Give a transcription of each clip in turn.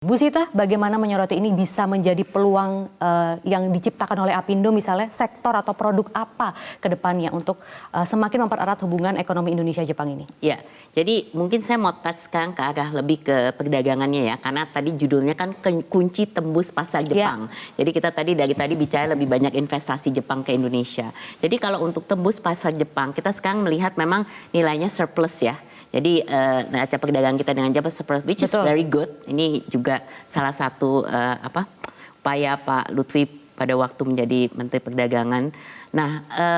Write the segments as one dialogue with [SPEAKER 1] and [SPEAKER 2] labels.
[SPEAKER 1] Bu Sita, bagaimana menyoroti ini bisa menjadi peluang yang diciptakan oleh Apindo misalnya sektor atau produk apa ke depannya untuk semakin mempererat hubungan ekonomi Indonesia-Jepang ini?
[SPEAKER 2] Ya, jadi mungkin saya mau touch sekarang ke arah lebih ke perdagangannya ya, karena tadi judulnya kan kunci tembus pasar Jepang. Jadi kita dari tadi bicara lebih banyak investasi Jepang ke Indonesia. Jadi kalau untuk tembus pasar Jepang, kita sekarang melihat memang nilainya surplus ya. Jadi neraca perdagangan kita dengan Jepang surplus, which is very good. Ini juga salah satu upaya Pak Lutfi pada waktu menjadi Menteri Perdagangan. Nah,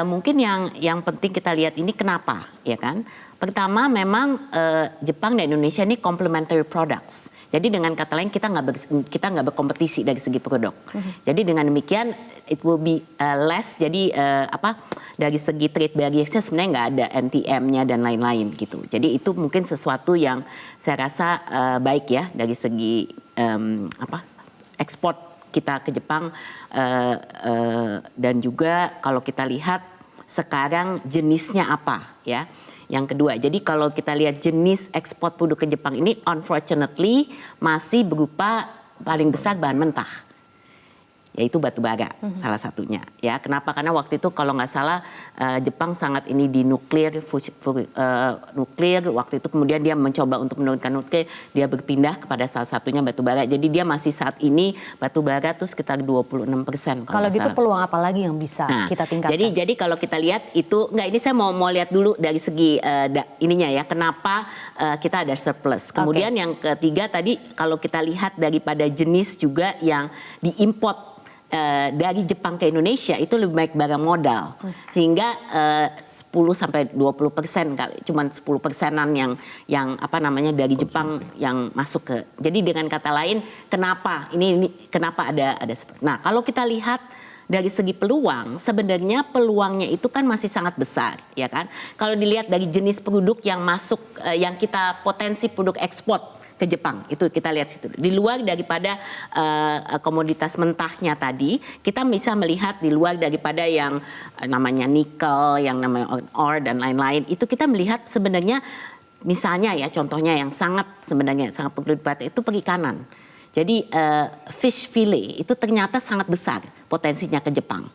[SPEAKER 2] mungkin yang penting kita lihat ini kenapa, ya kan? Pertama, memang Jepang dan Indonesia ini complementary products. Jadi dengan kata lain kita nggak berkompetisi dari segi produk. Jadi dengan demikian it will be less. Jadi dari segi trade barriers-nya sebenarnya nggak ada NTM-nya dan lain-lain gitu. Jadi itu mungkin sesuatu yang saya rasa baik ya dari segi ekspor kita ke Jepang dan juga kalau kita lihat sekarang jenisnya apa ya. Yang kedua, jadi kalau kita lihat jenis ekspor produk ke Jepang ini unfortunately masih berupa paling besar bahan mentah, yaitu batu bara salah satunya. Ya, kenapa? Karena waktu itu kalau nggak salah Jepang sangat ini di nuklir, waktu itu kemudian dia mencoba untuk menurunkan nuklir, dia berpindah kepada salah satunya batu bara. Jadi dia masih saat ini batu bara tuh sekitar 26%.
[SPEAKER 1] Kalau gitu peluang apa lagi yang bisa kita tingkatkan?
[SPEAKER 2] Jadi kalau kita lihat itu, ini saya mau lihat dulu dari segi ininya ya, kenapa kita ada surplus. Kemudian yang ketiga tadi kalau kita lihat daripada jenis juga yang diimport dari Jepang ke Indonesia itu lebih baik barang modal sehingga 10-20% kali, cuman 10%-an yang dari Jepang yang masuk ke. Jadi dengan kata lain, kenapa kenapa ada seperti. Nah, kalau kita lihat dari segi peluang, sebenarnya peluangnya itu kan masih sangat besar, ya kan? Kalau dilihat dari jenis produk yang masuk, yang kita potensi produk ekspor ke Jepang, itu kita lihat situ. Di luar daripada komoditas mentahnya tadi, kita bisa melihat di luar daripada yang namanya nikel, yang namanya ore dan lain-lain, itu kita melihat sebenarnya misalnya ya contohnya yang sangat perlu diperhatikan itu perikanan. Jadi fish fillet itu ternyata sangat besar potensinya ke Jepang.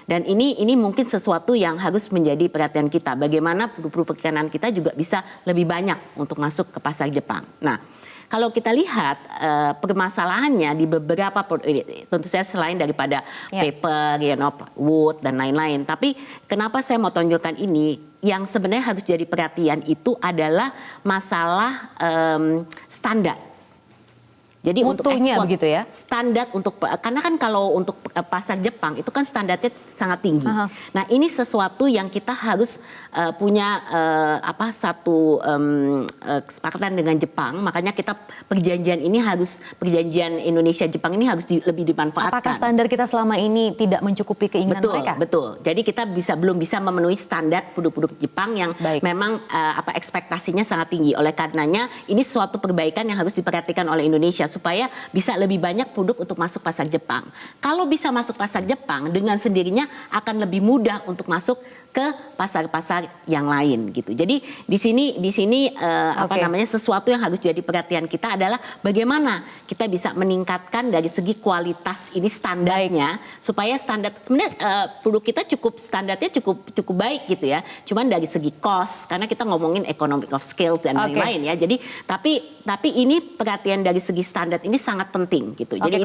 [SPEAKER 2] Dan ini mungkin sesuatu yang harus menjadi perhatian kita. Bagaimana produk perikanan kita juga bisa lebih banyak untuk masuk ke pasar Jepang. Nah, kalau kita lihat permasalahannya di beberapa tentu saja selain daripada paper, wood dan lain-lain. Tapi kenapa saya mau tonjolkan ini? Yang sebenarnya harus jadi perhatian itu adalah masalah standar. Jadi
[SPEAKER 1] mutunya
[SPEAKER 2] untuk ekspor,
[SPEAKER 1] begitu ya?
[SPEAKER 2] Standar karena kan kalau untuk pasar Jepang itu kan standarnya sangat tinggi. Nah, ini sesuatu yang kita harus punya satu kesepakatan dengan Jepang. Makanya kita perjanjian Indonesia-Jepang ini harus lebih dimanfaatkan.
[SPEAKER 1] Apakah standar kita selama ini tidak mencukupi keinginan mereka?
[SPEAKER 2] Betul. Jadi kita belum bisa memenuhi standar produk-produk Jepang yang memang ekspektasinya sangat tinggi. Oleh karenanya ini suatu perbaikan yang harus diperhatikan oleh Indonesia supaya bisa lebih banyak produk untuk masuk pasar Jepang. Kalau bisa masuk pasar Jepang, dengan sendirinya akan lebih mudah untuk masuk ke pasar-pasar yang lain gitu. Jadi di sini sesuatu yang harus jadi perhatian kita adalah bagaimana kita bisa meningkatkan dari segi kualitas ini standarnya supaya standar sebenarnya produk kita standarnya cukup baik gitu ya. Cuman dari segi cost karena kita ngomongin economic of scale dan lain-lain ya. Jadi tapi ini perhatian dari segi standar ini sangat penting gitu. Jadi